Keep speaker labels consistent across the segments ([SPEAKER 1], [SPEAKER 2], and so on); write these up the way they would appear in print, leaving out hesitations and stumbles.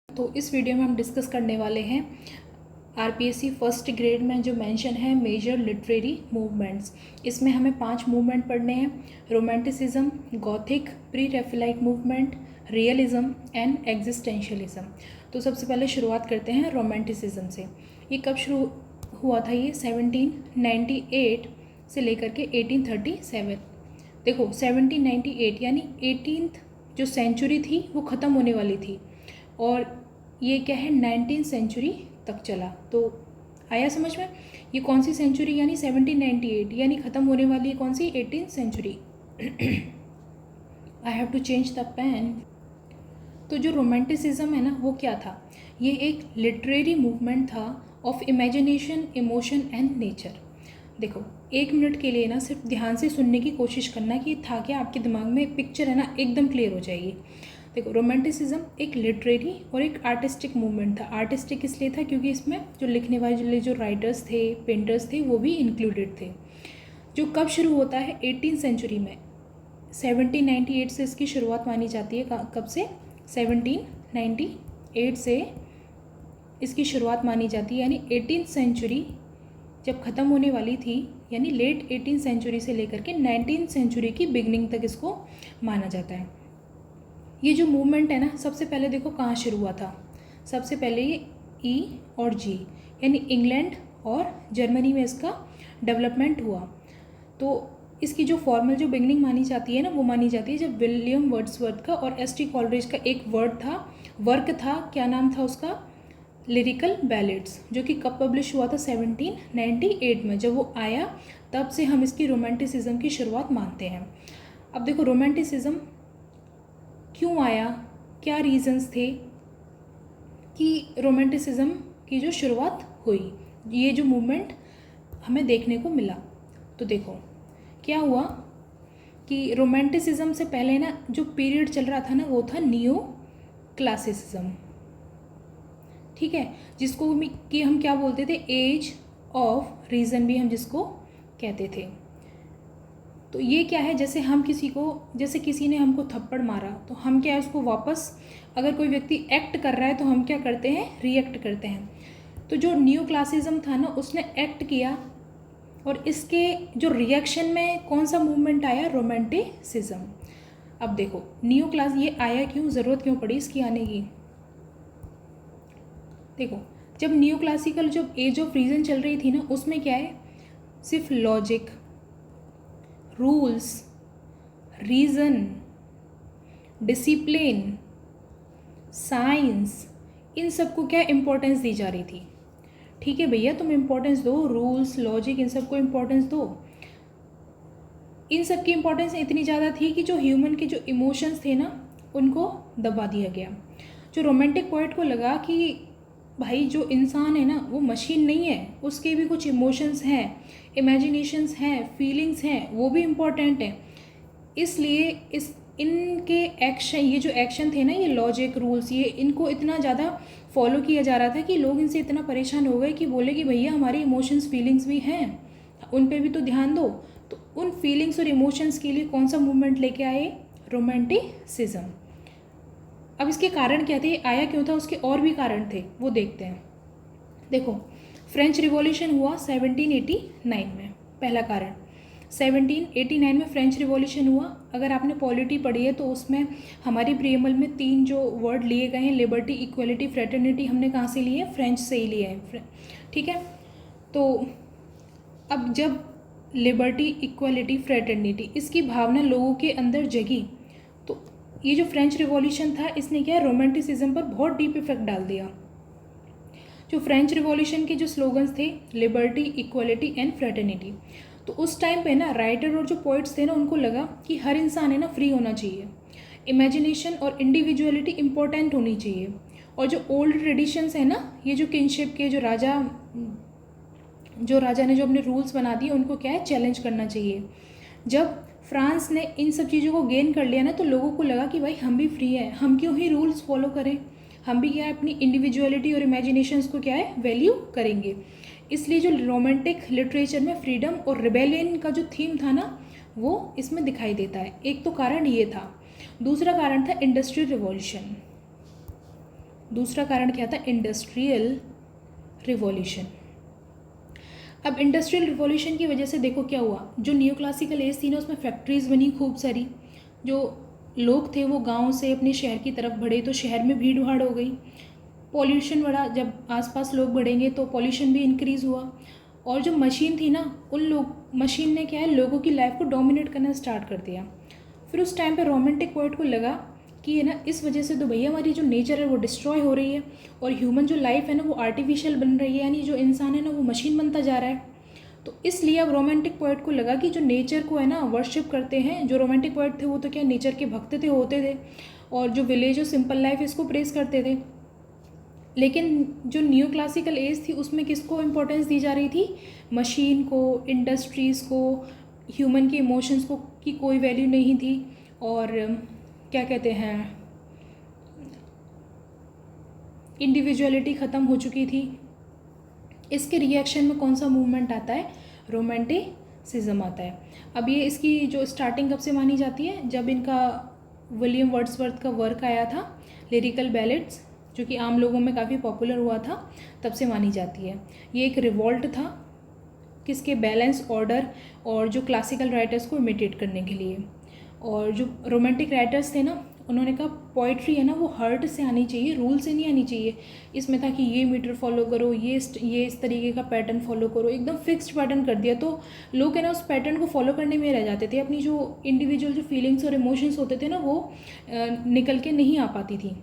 [SPEAKER 1] तो इस वीडियो में हम डिस्कस करने वाले हैं आरपीएससी फर्स्ट ग्रेड में जो मेंशन है मेजर लिटरेरी मूवमेंट्स। इसमें हमें 5 मूवमेंट पढ़ने हैं: romanticism, Gothic, pre Raphaelite movement, realism and existentialism. तो सबसे पहले शुरुआत करते हैं रोमांटिसिज्म से। ये कब शुरू हुआ था? ये 1798 से लेकर के 1837। देखो 1798 यानी 18th जो सेंचुरी थी वो ख़त्म होने वाली थी, और ये क्या है 19th सेंचुरी तक चला। तो आया समझ में? ये कौन सी सेंचुरी यानी 1798 यानी ख़त्म होने वाली है कौन सी? 18th century. I have to change the pen. तो जो रोमांटिसिज्म है ना वो क्या था? ये एक लिटरेरी मूवमेंट था of imagination, emotion and nature. देखो 1 मिनट के लिए ना सिर्फ ध्यान से सुनने की कोशिश करना कि था क्या, आपके दिमाग में पिक्चर है ना एकदम क्लियर हो जाएगी। देखो रोमांटिसिज्म एक लिटरेरी और एक आर्टिस्टिक मूवमेंट था। आर्टिस्टिक इसलिए था क्योंकि इसमें जो लिखने वाले जो राइटर्स थे, पेंटर्स थे, वो भी इंक्लूडेड थे। जो कब शुरू होता है? 18th सेंचुरी में। 1798 से इसकी शुरुआत मानी जाती है। कब से? 1798 से इसकी शुरुआत मानी जाती है, यानी 18th सेंचुरी जब ख़त्म होने वाली थी, यानी लेट 18th सेंचुरी से लेकर के 19th सेंचुरी की बिगनिंग तक इसको माना जाता है। ये जो मूवमेंट है ना, सबसे पहले देखो कहाँ शुरू हुआ था। सबसे पहले ये ई और जी यानी इंग्लैंड और जर्मनी में इसका डेवलपमेंट हुआ। तो इसकी जो फॉर्मल जो बिगनिंग मानी जाती है ना, वो मानी जाती है जब विलियम वर्ड्सवर्थ का और एस.टी. कॉलरिज का एक वर्क था, क्या नाम था उसका? लिरिकल बैलेड्स, जो कि कब पब्लिश हुआ था? 1798 में। जब वो आया तब से हम इसकी रोमांटिसिज्म की शुरुआत मानते हैं। अब देखो रोमांटिसिज्म क्यों आया, क्या रीजंस थे कि रोमांटिसिज्म की जो शुरुआत हुई, ये जो मूवमेंट हमें देखने को मिला। तो देखो क्या हुआ कि रोमांटिसिज्म से पहले ना जो पीरियड चल रहा था ना, वो था नियो क्लासिसिज्म। ठीक है, जिसको कि हम क्या बोलते थे? एज ऑफ रीज़न भी हम जिसको कहते थे। तो ये क्या है? जैसे हम जैसे किसी ने हमको थप्पड़ मारा, तो हम क्या है उसको वापस, अगर कोई व्यक्ति एक्ट कर रहा है तो हम क्या करते हैं? रिएक्ट करते हैं। तो जो न्यू क्लासिज्म था ना, उसने एक्ट किया, और इसके जो रिएक्शन में कौन सा मूवमेंट आया? रोमांटिसिज्म। अब देखो न्यू क्लास ये आया क्यों, ज़रूरत क्यों पड़ी इसकी आने की? देखो जब न्यू क्लासिकल जब एज ऑफ रीज़न चल रही थी ना, उसमें क्या है? सिर्फ logic, rules, reason, discipline, science, इन सबको क्या इम्पोर्टेंस दी जा रही थी। ठीक है भैया, तुम इम्पोर्टेंस दो, रूल्स, लॉजिक, इन सबको इम्पोर्टेंस दो। इन सब की इम्पोर्टेंस इतनी ज़्यादा थी कि जो ह्यूमन के जो इमोशंस थे ना, उनको दबा दिया गया। जो रोमांटिक पोइट को लगा कि भाई जो इंसान है ना वो मशीन नहीं है, उसके भी कुछ इमोशंस हैं, इमेजिनेशंस हैं, फीलिंग्स हैं, वो भी इम्पोर्टेंट है। इसलिए इनके एक्शन, ये जो एक्शन थे ना, ये लॉजिक, रूल्स, ये इनको इतना ज़्यादा फॉलो किया जा रहा था कि लोग इनसे इतना परेशान हो गए कि बोले कि भैया हमारे इमोशंस, फीलिंग्स भी हैं, उन पे भी तो ध्यान दो। तो उन फीलिंग्स और इमोशंस के लिए कौन सा मूवमेंट लेके आए? रोमांटिसिज्म। अब इसके कारण क्या थे, आया क्यों था, उसके और भी कारण थे, वो देखते हैं। देखो फ्रेंच रिवॉल्यूशन हुआ 1789 में, पहला कारण। 1789 में फ्रेंच रिवॉल्यूशन हुआ। अगर आपने पॉलिटी पढ़ी है तो उसमें हमारी प्रीएमल में 3 जो वर्ड लिए गए हैं, लिबर्टी, इक्वलिटी, फ्रेटर्निटी, हमने कहाँ से लिए हैं? फ्रेंच से ही लिए हैं। ठीक है, तो अब जब लिबर्टी, इक्वलिटी, फ्रेटर्निटी, इसकी भावना लोगों के अंदर जगी, तो ये जो फ्रेंच रिवॉल्यूशन था इसने क्या रोमांटिसिज्म पर बहुत डीप इफेक्ट डाल दिया। जो फ्रेंच रिवॉल्यूशन के जो स्लोगन्स थे, लिबर्टी, इक्वलिटी एंड फ्रेटर्निटी, तो उस टाइम पे ना राइटर और जो पोइट्स थे ना, उनको लगा कि हर इंसान है ना फ्री होना चाहिए, इमेजिनेशन और इंडिविजुअलिटी इम्पोर्टेंट होनी चाहिए, और जो ओल्ड ट्रेडिशंस है ना, ये जो किंगशिप के जो राजा ने जो अपने रूल्स बना दिए, उनको क्या है? चैलेंज करना चाहिए। जब फ्रांस ने इन सब चीज़ों को गेन कर लिया ना, तो लोगों को लगा कि भाई हम भी फ्री हैं, हम क्यों ही रूल्स फॉलो करें, हम भी क्या है अपनी इंडिविजुअलिटी और इमेजिनेशंस को क्या है? वैल्यू करेंगे। इसलिए जो रोमांटिक लिटरेचर में फ्रीडम और रिबेलियन का जो थीम था ना, वो इसमें दिखाई देता है। एक तो कारण ये था। दूसरा कारण था इंडस्ट्रियल रिवॉल्यूशन। दूसरा कारण क्या था, इंडस्ट्रियल रिवॉल्यूशन। अब इंडस्ट्रियल रिवॉल्यूशन की वजह से देखो क्या हुआ, जो न्यू क्लासिकल एज थी ना उसमें फैक्ट्रीज़ बनी खूब सारी, जो लोग थे वो गांव से अपने शहर की तरफ बढ़े तो शहर में भीड़ भाड़ हो गई, पॉल्यूशन बढ़ा, जब आसपास लोग बढ़ेंगे तो पॉल्यूशन भी इंक्रीज़ हुआ। और जो मशीन थी ना, उन लोग मशीन ने क्या है लोगों की लाइफ को डोमिनेट करना स्टार्ट कर दिया। फिर उस टाइम पे रोमांटिक पोइट को लगा कि ये ना इस वजह से तो भैया हमारी जो नेचर है वो डिस्ट्रॉय हो रही है और ह्यूमन जो लाइफ है ना वो आर्टिफिशियल बन रही है, यानी जो इंसान है ना वो मशीन बनता जा रहा है। तो इसलिए अब रोमांटिक पोइट को लगा कि जो नेचर को है ना वर्शिप करते हैं, जो रोमांटिक पोइट थे वो तो क्या नेचर के भक्त थे, होते थे, और जो विलेज और सिंपल लाइफ इसको प्रेस करते थे। लेकिन जो न्यू क्लासिकल एज थी उसमें किसको इम्पोर्टेंस दी जा रही थी, मशीन को, इंडस्ट्रीज़ को, ह्यूमन के इमोशंस को की कोई वैल्यू नहीं थी। और क्या कहते हैं, इंडिविजुअलिटी ख़त्म हो चुकी थी। इसके रिएक्शन में कौन सा मूवमेंट आता है, रोमांटिसिज्म आता है। अब ये इसकी जो स्टार्टिंग कब से मानी जाती है, जब इनका विलियम वर्ड्सवर्थ का वर्क आया था लिरिकल बैलेड्स, जो कि आम लोगों में काफ़ी पॉपुलर हुआ था, तब से मानी जाती है। ये एक रिवॉल्ट था किसके, बैलेंस, ऑर्डर और जो क्लासिकल राइटर्स को इमिटेट करने के लिए। और जो रोमांटिक राइटर्स थे ना उन्होंने कहा पोइट्री है ना वो हर्ट से आनी चाहिए, रूल से नहीं आनी चाहिए। इसमें था कि ये मीटर फॉलो करो, ये इस तरीके का पैटर्न फॉलो करो, एकदम फिक्स्ड पैटर्न कर दिया तो लोग है ना उस पैटर्न को फॉलो करने में रह जाते थे, अपनी जो इंडिविजुअल जो फीलिंग्स और इमोशंस होते थे ना वो निकल के नहीं आ पाती थी।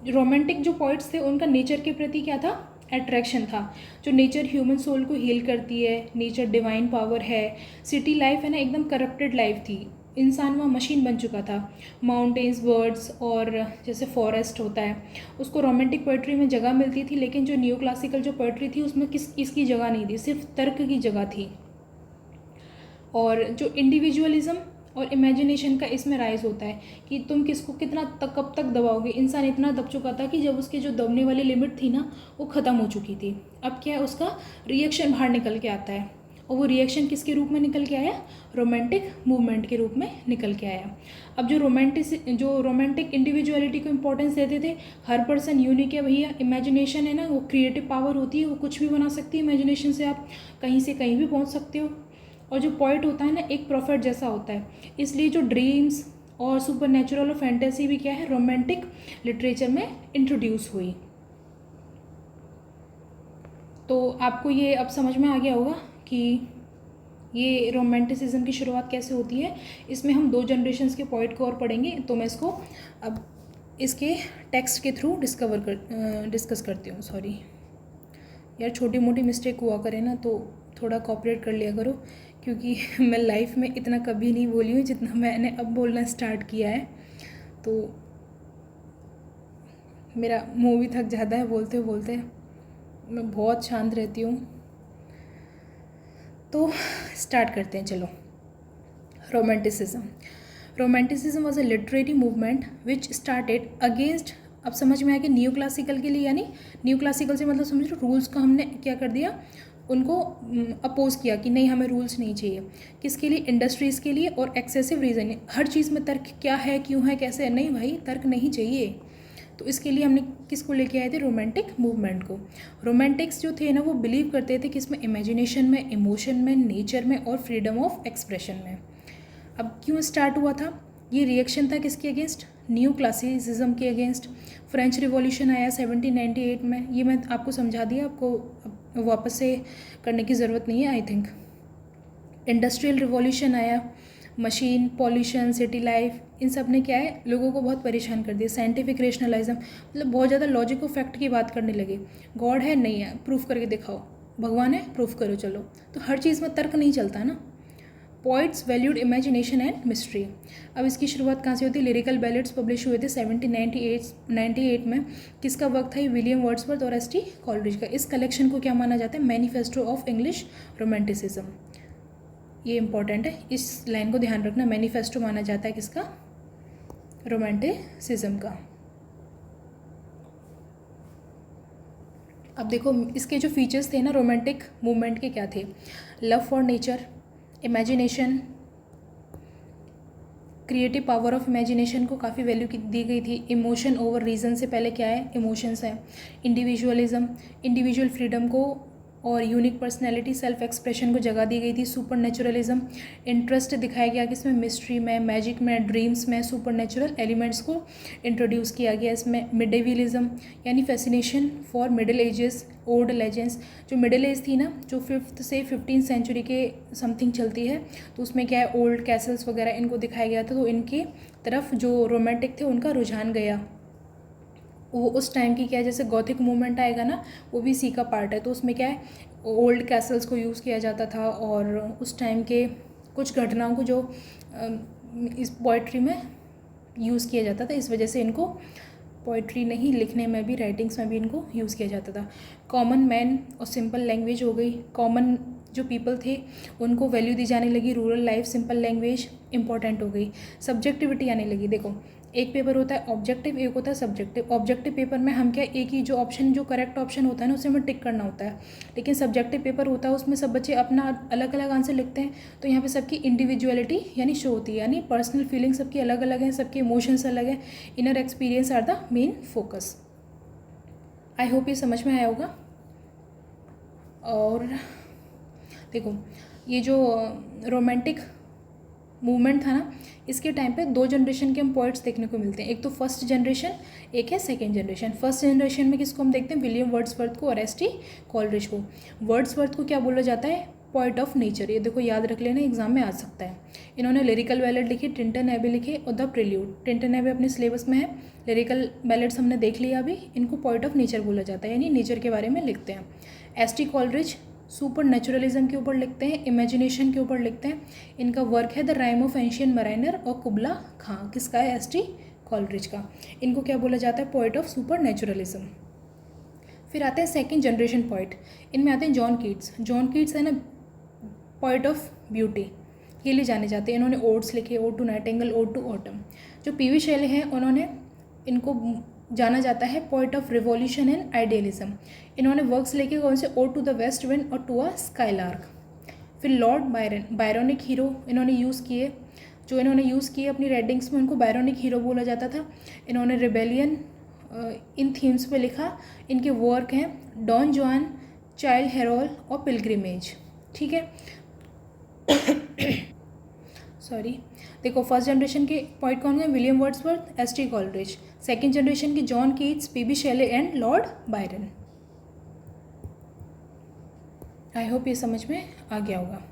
[SPEAKER 1] रोमांटिक जो पोइट्स थे उनका नेचर के प्रति क्या था, अट्रैक्शन था। जो नेचर ह्यूमन सोल को हील करती है, नेचर डिवाइन पावर है। सिटी लाइफ है ना एकदम करप्टेड लाइफ थी, इंसान वहाँ मशीन बन चुका था। माउंटेन्स, बर्ड्स और जैसे फॉरेस्ट होता है उसको रोमांटिक पोइट्री में जगह मिलती थी, लेकिन जो न्यू क्लासिकल जो पोइट्री थी उसमें किसकी जगह नहीं थी, सिर्फ तर्क की जगह थी। और जो इंडिविजुअलिज्म और इमेजिनेशन का इसमें राइज होता है कि तुम किसको कितना तक कब तक दबाओगे। इंसान इतना दब चुका था कि जब उसकी जो दबने वाली लिमिट थी ना वो ख़त्म हो चुकी थी। अब क्या है, उसका रिएक्शन बाहर निकल के आता है, और वो रिएक्शन किसके रूप में निकल के आया, रोमांटिक मूवमेंट के रूप में निकल के आया। अब जो रोमांटिक इंडिविजुअलिटी को इम्पोर्टेंस देते थे, हर पर्सन यूनिक है भैया, इमेजिनेशन है ना वो क्रिएटिव पावर होती है, वो कुछ भी बना सकती है, इमेजिनेशन से आप कहीं से कहीं भी पहुंच सकते हो। और जो पॉइंट होता है ना एक प्रॉफिट जैसा होता है, इसलिए जो ड्रीम्स और सुपर नेचुरल और फैंटेसी भी क्या है रोमांटिक लिटरेचर में इंट्रोड्यूस हुई। तो आपको ये अब समझ में आ गया होगा कि ये रोमांटिसिज्म की शुरुआत कैसे होती है। इसमें हम 2 जनरेशन्स के पॉइंट को और पढ़ेंगे, तो मैं इसको अब इसके टेक्स्ट के थ्रू डिस्कस करती हूँ। सॉरी यार, छोटी मोटी मिस्टेक हुआ करे ना तो थोड़ा कोऑपरेट कर लिया करो, क्योंकि मैं लाइफ में इतना कभी नहीं बोली हूँ जितना मैंने अब बोलना स्टार्ट किया है, तो मेरा मुँह भी थक जाता है बोलते बोलते। मैं बहुत शांत रहती हूँ, तो स्टार्ट करते हैं चलो। Romanticism was a literary movement which started against, अब समझ में आया कि न्यू क्लासिकल के लिए, यानी न्यू क्लासिकल से मतलब समझ लो रूल्स का हमने क्या कर दिया, उनको अपोज किया कि नहीं हमें रूल्स नहीं चाहिए। किसके लिए, इंडस्ट्रीज़ के लिए और एक्सेसिव रीजन, हर चीज़ में तर्क क्या है, क्यों है, कैसे है, नहीं भाई तर्क नहीं चाहिए। तो इसके लिए हमने किसको लेके आए थे, रोमांटिक मूवमेंट को। रोमांटिक्स जो थे ना वो बिलीव करते थे किसमें, इमेजिनेशन में, इमोशन में, नेचर में और फ्रीडम ऑफ एक्सप्रेशन में। अब क्यों स्टार्ट हुआ था, ये रिएक्शन था किसके अगेंस्ट, न्यू क्लासिसिज्म के अगेंस्ट। फ्रेंच रिवॉल्यूशन आया 1798 में, ये मैं आपको समझा दिया, आपको वापस से करने की ज़रूरत नहीं है आई थिंक। इंडस्ट्रियल रिवॉल्यूशन आया, मशीन, पॉल्यूशन, सिटी लाइफ, इन सब ने क्या है लोगों को बहुत परेशान कर दिया। साइंटिफिक रेशनलिज्म, मतलब बहुत ज़्यादा लॉजिक और फैक्ट की बात करने लगे। गॉड है, नहीं है, प्रूफ करके दिखाओ। भगवान है, प्रूफ करो, चलो। तो हर चीज़ में तर्क नहीं चलता ना। Poets valued imagination and mystery. अब इसकी शुरुआत कहाँ से होती है, लिरिकल बैलेड्स पब्लिश हुए थे 1798 में। किसका वर्क था, विलियम वर्ड्सवर्थ और एस टी कॉलरिज का। इस कलेक्शन को क्या माना जाता है, मैनिफेस्टो ऑफ इंग्लिश रोमांटिसिज्म। ये इंपॉर्टेंट है, इस लाइन को ध्यान रखना, मैनिफेस्टो माना जाता है किसका, रोमांटिसिज्म का। अब देखो इसके जो फीचर्स थे ना रोमांटिक मूवमेंट के क्या थे, love for nature, imagination, creative power of imagination को काफ़ी वैल्यू दी गई थी। इमोशन ओवर रीज़न से पहले क्या है, इमोशंस है। इंडिविजुअलिज्म, इंडिविजुअल फ्रीडम को और यूनिक पर्सनैलिटी सेल्फ एक्सप्रेशन को जगह दी गई थी। सुपर नेचुरलिज्म, इंटरेस्ट दिखाया गया कि इसमें मिस्ट्री में, मैजिक में, ड्रीम्स में सुपर नेचुरल एलिमेंट्स को इंट्रोड्यूस किया गया इसमें। मिडेवियलिज्म यानी fascination for middle ages, old legends, जो मिडिल एज थी ना, जो 5th से 15th सेंचुरी के समथिंग चलती है, तो उसमें क्या है, ओल्ड कैसल्स वगैरह इनको दिखाया गया था। तो इनके तरफ जो रोमांटिक थे उनका रुझान गया। वो उस टाइम की क्या है, जैसे गॉथिक मूवमेंट आएगा ना, वो भी इसी का पार्ट है। तो उसमें क्या है, ओल्ड कैसल्स को यूज़ किया जाता था और उस टाइम के कुछ घटनाओं को जो इस पोइट्री में यूज़ किया जाता था, इस वजह से इनको पोइट्री नहीं, लिखने में भी, राइटिंग्स में भी इनको यूज़ किया जाता था। कॉमन मैन और सिंपल लैंग्वेज हो गई। कॉमन जो पीपल थे उनको वैल्यू दी जाने लगी। Rural life, simple language important हो गई। सब्जेक्टिविटी आने लगी। देखो, एक पेपर होता है ऑब्जेक्टिव, एक होता है सब्जेक्टिव। ऑब्जेक्टिव पेपर में हम क्या, एक ही जो ऑप्शन, जो करेक्ट ऑप्शन होता है ना, उसे हमें टिक करना होता है। लेकिन सब्जेक्टिव पेपर होता है, उसमें सब बच्चे अपना अलग अलग आंसर लिखते हैं। तो यहाँ पे सबकी इंडिविजुअलिटी यानी शो होती है, यानी पर्सनल फीलिंग सबकी अलग अलग हैं, सबके इमोशंस अलग हैं। Inner experience are the main focus. I hope ये समझ में आया होगा। और देखो, ये जो रोमांटिक मूवमेंट था ना, इसके टाइम पे 2 जनरेशन के हम पोइट्स देखने को मिलते हैं। एक तो फर्स्ट जनरेशन, एक है सेकेंड जनरेशन। फर्स्ट जनरेशन में किसको हम देखते हैं, विलियम वर्ड्सवर्थ को और एस.टी. कॉलरिज को। वर्ड्सवर्थ को क्या बोला जाता है, पोइट ऑफ नेचर। ये देखो याद रख लेना, एग्जाम में आ सकता है। इन्होंने लिरिकल बैलेड लिखी, टिंटन एबे लिखे और द प्रिल्यूड। टिंटन एबे अपने सिलेबस में है। लिरिकल बैलेड्स हमने देख लिया अभी। इनको पोइट ऑफ नेचर बोला जाता है, यानी नेचर के बारे में लिखते हैं। एस.टी. कॉलरिज सुपर नेचुरलिज्म के ऊपर लिखते हैं, इमेजिनेशन के ऊपर लिखते हैं। इनका वर्क है the rhyme of ancient mariner और कुबला खां। किसका है, एस.टी. कॉलरिज का। इनको क्या बोला जाता है, पोइट ऑफ सुपर नेचुरलिज्म। फिर आते हैं सेकंड जनरेशन पोइट। इनमें आते हैं जॉन कीट्स। जॉन कीट्स है ना, पोइट ऑफ ब्यूटी के लिए जाने जाते हैं। इन्होंने ओड्स लिखे, ode to nightingale, ode to autumn. जो पी.वी. शैले हैं, उन्होंने इनको जाना जाता है poet of revolution and idealism. इन्होंने वर्क्स लिखे कौन से, ode to the west wind और टू अ स्काईलार्क। फिर लॉर्ड बायरन, बायरोनिक हीरो इन्होंने यूज़ किए। जो इन्होंने यूज़ किए अपनी राइटिंग्स में, उनको बायरोनिक हीरो बोला जाता था। इन्होंने रिबेलियन इन थीम्स पे लिखा। इनके वर्क हैं डॉन जुआन, चाइल्ड हेरोल्ड और पिलग्रिमेज। ठीक है, सॉरी। देखो, फर्स्ट जनरेशन के पॉइंट कौन है, William Wordsworth, ST. Coleridge. Second generation की John Keats, PB. Shelley and Lord Byron. I hope ये समझ में आ गया होगा।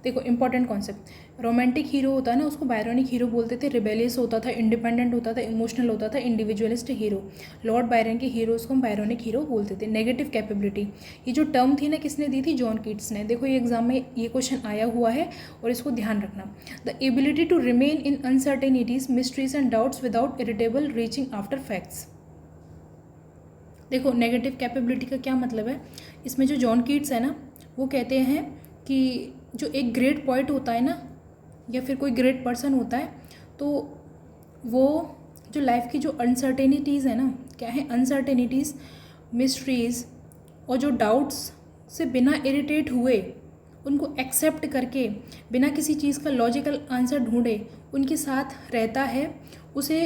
[SPEAKER 1] देखो, इंपॉर्टेंट कॉन्सेप्ट, रोमांटिक हीरो होता है ना, उसको बायरोनिक हीरो बोलते थे। रिबेलियस होता था, इंडिपेंडेंट होता था, इमोशनल होता था, इंडिविजुअलिस्ट हीरो। लॉर्ड बायरन के हीरोज़ को हम बायरोनिक हीरो बोलते थे। नेगेटिव कैपेबिलिटी, ये जो टर्म थी ना, किसने दी थी, जॉन कीट्स ने। देखो, ये एग्जाम में ये क्वेश्चन आया हुआ है और इसको ध्यान रखना। The ability to remain in uncertainties, mysteries and doubts without irritable reaching after facts. देखो, नेगेटिव कैपेबिलिटी का क्या मतलब है, इसमें जो जॉन कीट्स है ना, वो कहते हैं कि जो एक ग्रेट पॉइंट होता है ना, या फिर कोई ग्रेट पर्सन होता है, तो वो जो लाइफ की जो अनसर्टेनिटीज़ है ना, क्या है अनसर्टेनिटीज़, मिस्ट्रीज़ और जो डाउट्स से बिना इरिटेट हुए उनको एक्सेप्ट करके, बिना किसी चीज़ का लॉजिकल आंसर ढूंढे उनके साथ रहता है, उसे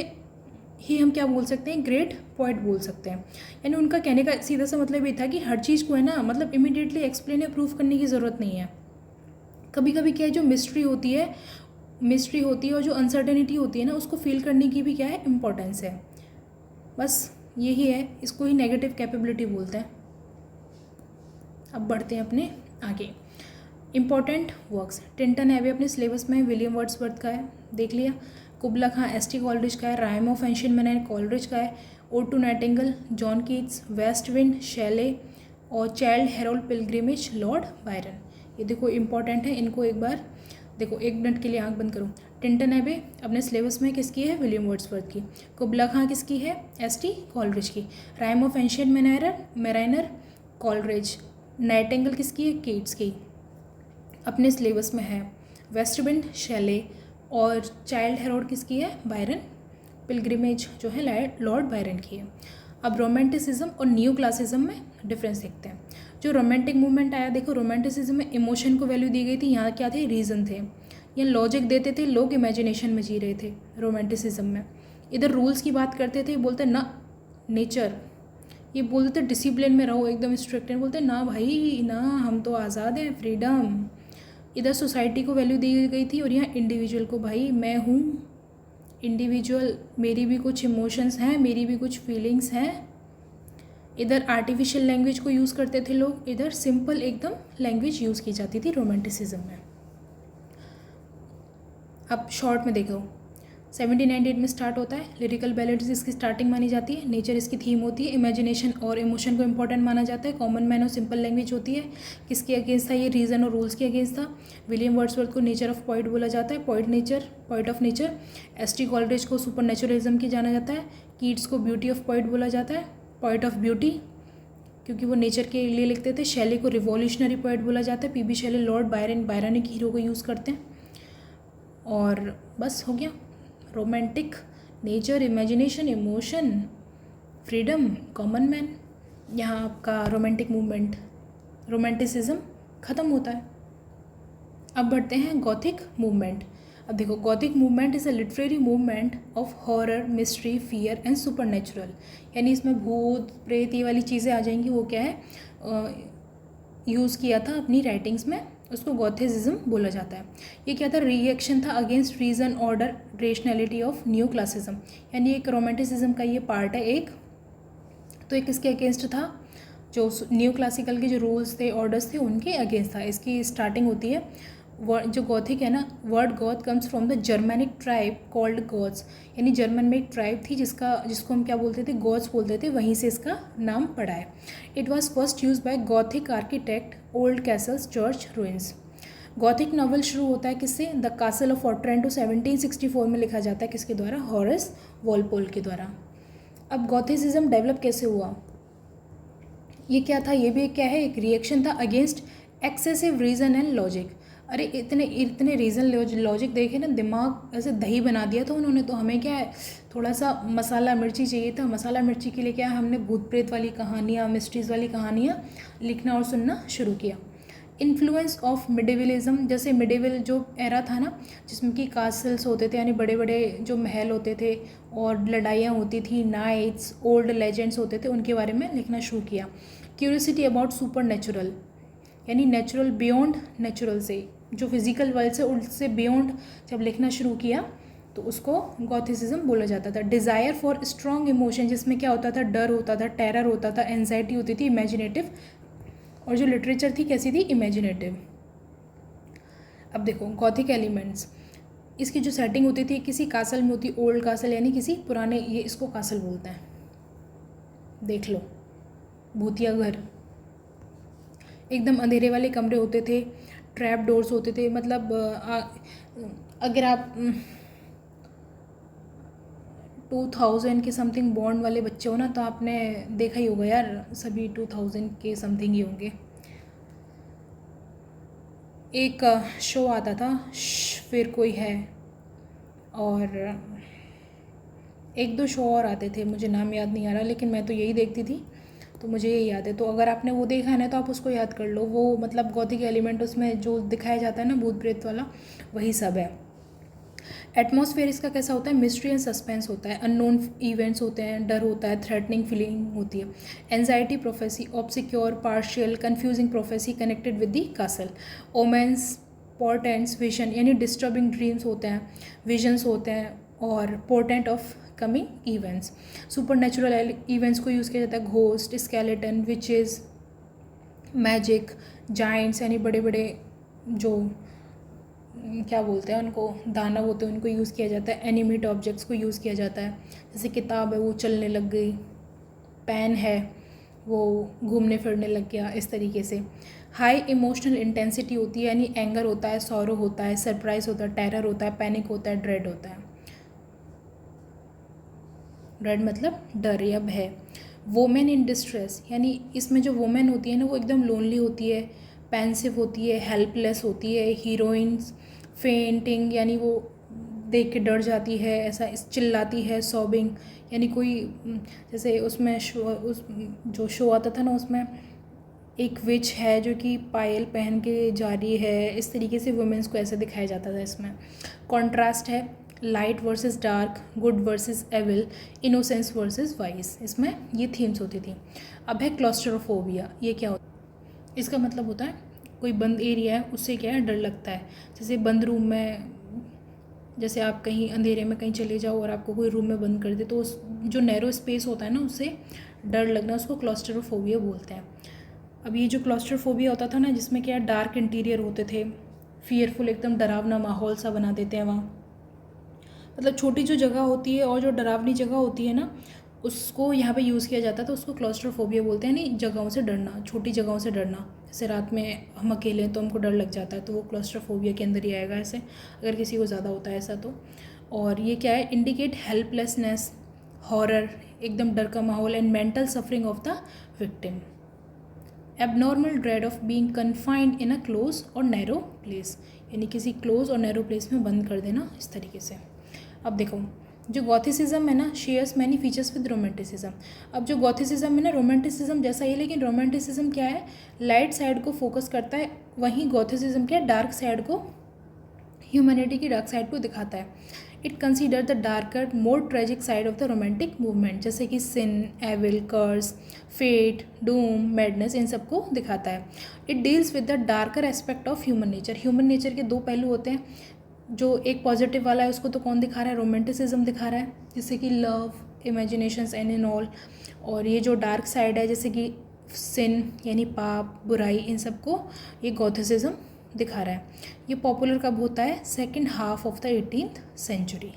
[SPEAKER 1] ही हम क्या बोल सकते हैं, ग्रेट पॉइंट बोल सकते हैं। यानी उनका कहने का सीधा सा मतलब ये था कि हर चीज़ को है ना, मतलब इमीडिएटली एक्सप्लेन या प्रूफ करने की ज़रूरत नहीं है। कभी कभी क्या है, जो मिस्ट्री होती है और जो अनसर्टेनिटी होती है ना, उसको फील करने की भी क्या है, इम्पोर्टेंस है। बस यही है, इसको ही नेगेटिव कैपेबिलिटी बोलते हैं। अब बढ़ते हैं अपने आगे। इम्पॉर्टेंट वर्क्स, टिंटन एबे अपने सिलेबस में, विलियम वर्ड्सवर्थ का है, देख लिया। कुबला खां, एस.टी. कॉलरिज का है। Rime of ancient mariner, Coleridge का है। Ode to nightingale, John Keats. West wind, Shelley और child Harold pilgrimage, Lord Byron. ये देखो इंपॉर्टेंट है, इनको एक बार देखो, 1 मिनट के लिए आंख बंद करो। टिंटन एबे अपने सिलेबस में किसकी है, विलियम वर्ड्सवर्थ की। कुबला खां किसकी है, एस.टी. कॉलरिज की। Rhyme of ancient mariner, Coleridge. Nightingale किसकी है, कीट्स की, अपने सिलेबस में है। वेस्ट विंड, शैले और चाइल्ड हेरोल्ड किसकी है, बायरन। पिलग्रिमेज जो है लॉर्ड बायरन की है। अब रोमांटिसिज्म और न्यू क्लासिज्म में डिफरेंस देखते हैं। जो रोमांटिक मूवमेंट आया, देखो रोमांटिसिज्म में इमोशन को वैल्यू दी गई थी, यहाँ क्या थे, रीज़न थे। या लॉजिक देते थे, लोग इमेजिनेशन में जी रहे थे रोमांटिसिज्म में। इधर रूल्स की बात करते थे, बोलते ना नेचर, ये बोलते थे डिसिप्लिन में रहो एकदम स्ट्रिक्ट, बोलते ना भाई ना, हम तो आज़ाद हैं, फ्रीडम। इधर सोसाइटी को वैल्यू दी गई थी और यहाँ इंडिविजुअल को, भाई मैं हूँ इंडिविजुअल, मेरी भी कुछ इमोशंस हैं, मेरी भी कुछ फीलिंग्स हैं। इधर आर्टिफिशियल लैंग्वेज को यूज़ करते थे लोग, इधर सिंपल एकदम लैंग्वेज यूज़ की जाती थी रोमांटिसिज्म में। अब शॉर्ट में देखो, 1798 में स्टार्ट होता है। लिरिकल बैलेड्स इसकी स्टार्टिंग मानी जाती है। नेचर इसकी थीम होती है। इमेजिनेशन और इमोशन को इंपॉर्टेंट माना जाता है। कॉमन मैन और सिंपल लैंग्वेज होती है। किसके अगेंस्ट था ये? रीज़न और रूल्स के अगेंस्ट था। विलियम वर्ड्सवर्थ को नेचर ऑफ पोइट बोला जाता है, poet of nature. S T Coleridge को सुपर नेचुरलिज्म की जाना जाता है। कीट्स को ब्यूटी ऑफ पोइट बोला जाता है, पोइट ऑफ ब्यूटी, क्योंकि वो नेचर के लिए लिखते थे। शैली को रिवॉल्यूशनरी पोइट बोला जाता है। P B Shelley Lord Byronic hero को यूज़ करते हैं। और बस हो गया, romantic, nature, imagination, emotion, freedom, common man. यहाँ आपका रोमांटिक मूवमेंट, रोमांटिसिज्म ख़त्म होता है। अब बढ़ते हैं गॉथिक मूवमेंट। अब देखो, Gothic movement is a literary movement of horror, mystery, fear and super natural. यानी इसमें भूत प्रेत ये वाली चीज़ें आ जाएंगी। वो क्या है, यूज़ किया था अपनी राइटिंग्स में, उसको गॉथिसिज्म बोला जाता है। ये क्या था? रिएक्शन था against reason, order, rationality of new classicism. यानी एक रोमांटिसिज्म का ये पार्ट है एक। तो एक इसके अगेंस्ट था, जो न्यू क्लासिकल के जो रूल्स थे, ऑर्डर्स थे, उनके अगेंस्ट था। इसकी स्टार्टिंग होती है, जो गॉथिक है ना, word goth comes from the Germanic tribe called goths. यानी जर्मन में एक ट्राइब थी जिसको हम क्या बोलते थे? गॉथ्स बोलते थे, वहीं से इसका नाम पड़ा है। It was first use by Gothic architect, old Castle's, church, ruins. Gothic novel शुरू होता है किससे? द कासल ऑफ ऑटरेंटो 1764 में लिखा जाता है। किसके द्वारा? हॉरेस वॉलपोल के द्वारा। अब गॉथिसिज्म डेवलप कैसे हुआ? ये क्या था? ये भी एक क्या है, एक रिएक्शन था against excessive reason and logic. अरे इतने रीज़न लॉजिक देखे ना, दिमाग ऐसे दही बना दिया था उन्होंने। तो हमें क्या है, थोड़ा सा मसाला मिर्ची चाहिए था। मसाला मिर्ची के लिए क्या है, हमने भूत प्रेत वाली कहानियाँ, मिस्ट्रीज़ वाली कहानियाँ लिखना और सुनना शुरू किया। इन्फ्लुएंस ऑफ मिडिवलिज्म, जैसे मिडिवल जो एरा था ना, जिसमें कि कासल्स होते थे, यानी बड़े बड़े जो महल होते थे और लड़ाइयाँ होती थी, नाइट्स, ओल्ड लेजेंड्स होते थे, उनके बारे में लिखना शुरू किया। क्यूरियोसिटी अबाउट सुपर नेचुरल, यानी नेचुरल बियॉन्ड नेचुरल से, जो फिजिकल वर्ल्ड से उससे बियॉन्ड जब लिखना शुरू किया तो उसको गॉथिसिज्म बोला जाता था। डिज़ायर फॉर स्ट्रॉन्ग इमोशन, जिसमें क्या होता था? डर होता था, टेरर होता था, एंजाइटी होती थी, इमेजिनेटिव, और जो लिटरेचर थी कैसी थी? इमेजिनेटिव। अब देखो, गॉथिक एलिमेंट्स, इसकी जो सेटिंग होती थी किसी कासल में होती, ओल्ड कासल, यानी किसी पुराने, ये इसको कासल बोलते हैं। देख लो, भूतिया घर, एकदम अंधेरे वाले कमरे होते थे, ट्रैप डोर्स होते थे। मतलब अगर आप 2000 के समथिंग बॉर्न वाले बच्चे हो ना, तो आपने देखा ही होगा यार, सभी 2000 के समथिंग ही होंगे। एक शो आता था, फिर कोई है, और एक दो शो और आते थे, मुझे नाम याद नहीं आ रहा, लेकिन मैं तो यही देखती थी तो मुझे यही याद है। तो अगर आपने वो देखा है ना, तो आप उसको याद कर लो। वो मतलब गॉथिक एलिमेंट उसमें जो दिखाया जाता है ना, भूत प्रेत वाला, वही सब है। एटमॉस्फेयर इसका कैसा होता है? मिस्ट्री एंड सस्पेंस होता है, अननोन इवेंट्स होते हैं, डर होता है, थ्रेटनिंग फीलिंग होती है। Anxiety prophecy, obscure, partial, confusing prophecy connected with the castle. Omens, portents, vision, यानी डिस्टर्बिंग ड्रीम्स होते हैं, विजन्स होते हैं, और portent of coming events. Super natural events को यूज़ किया जाता है, ghost, skeleton, witches, magic, giants, यानी बड़े बड़े जो क्या बोलते हैं उनको, दानव होते हैं, उनको यूज़ किया जाता है। एनिमेट ऑब्जेक्ट्स को यूज़ किया जाता है, जैसे किताब है वो चलने लग गई, पेन है वो घूमने फिरने लग गया, इस तरीके से। हाई इमोशनल इंटेंसिटी होती है, यानी एंगर होता है, सॉरो होता है, सरप्राइज होता है, टेरर होता है, पैनिक होता है, ड्रेड होता है। ड्रेड मतलब डर या भय। वोमेन इन डिस्ट्रेस, यानी इसमें जो वोमेन होती है ना, वो एकदम लोनली होती है, पेंसिव होती है, हेल्पलेस होती है। हीरोइंस, फेंटिंग, यानी वो देख के डर जाती है, ऐसा चिल्लाती है। सॉबिंग, यानी कोई जैसे उसमें उस जो शो आता था ना, उसमें एक विच है जो कि पायल पहन के जा रही है, इस तरीके से वुमेंस को ऐसे दिखाया जाता था इसमें। कॉन्ट्रास्ट है light versus dark, good versus evil, innocence versus vice, इसमें ये थीम्स होती थी। अब है क्लॉस्ट्रोफोबिया। ये क्या होता है? इसका मतलब होता है कोई बंद एरिया है उससे क्या है, डर लगता है। जैसे बंद रूम में, जैसे आप कहीं अंधेरे में कहीं चले जाओ और आपको कोई रूम में बंद कर दे तो उस जो नैरो स्पेस होता है ना उससे डर लगना, उसको क्लॉस्ट्रोफोबिया बोलते हैं। अब ये जो क्लॉस्ट्रोफोबिया होता था ना, जिसमें क्या डार्क इंटीरियर होते थे, फियरफुल एकदम डरावना माहौल सा बना देते हैं वहाँ। मतलब छोटी जो जगह होती है और जो डरावनी जगह होती है ना, उसको यहाँ पे यूज़ किया जाता है, तो उसको क्लॉस्ट्रोफोबिया बोलते हैं। नहीं, जगहों से डरना, छोटी जगहों से डरना। जैसे रात में हम अकेले हैं तो हमको डर लग जाता है, तो वो क्लॉस्ट्रोफोबिया के अंदर ही आएगा ऐसे, अगर किसी को ज़्यादा होता है ऐसा तो। और ये क्या है, इंडिकेट हेल्पलेसनेस, हॉरर, एकदम डर का माहौल, and mental suffering of the victim. Abnormal dread of being confined in a close और नैरो प्लेस, यानी किसी क्लोज और नैरो प्लेस में बंद कर देना, इस तरीके से। अब देखो, जो गॉथिसिज्म है ना, shares many features with romanticism. अब जो गॉथिसिज्म है ना, रोमांटिसिज्म जैसा ही, लेकिन रोमांटिसिज्म क्या है, लाइट साइड को फोकस करता है, वहीं गॉथिसिज्म क्या है, डार्क साइड को, ह्यूमैनिटी की डार्क साइड को दिखाता है। It consider the darker more tragic side of the romantic movement, जैसे कि सिन, एविल, कर्स, फेट, डूम, मैडनेस, इन सबको दिखाता है। It deals with the darker aspect of human nature. Human nature के दो पहलू होते हैं, जो एक पॉजिटिव वाला है उसको तो कौन दिखा रहा है, रोमांटिसिज्म दिखा रहा है, जैसे कि love, imaginations and in all. और ये जो डार्क साइड है, जैसे कि सिन यानी पाप, बुराई, इन सबको ये गॉथिसिज्म दिखा रहा है। ये पॉपुलर कब होता है, second half of the 18th century.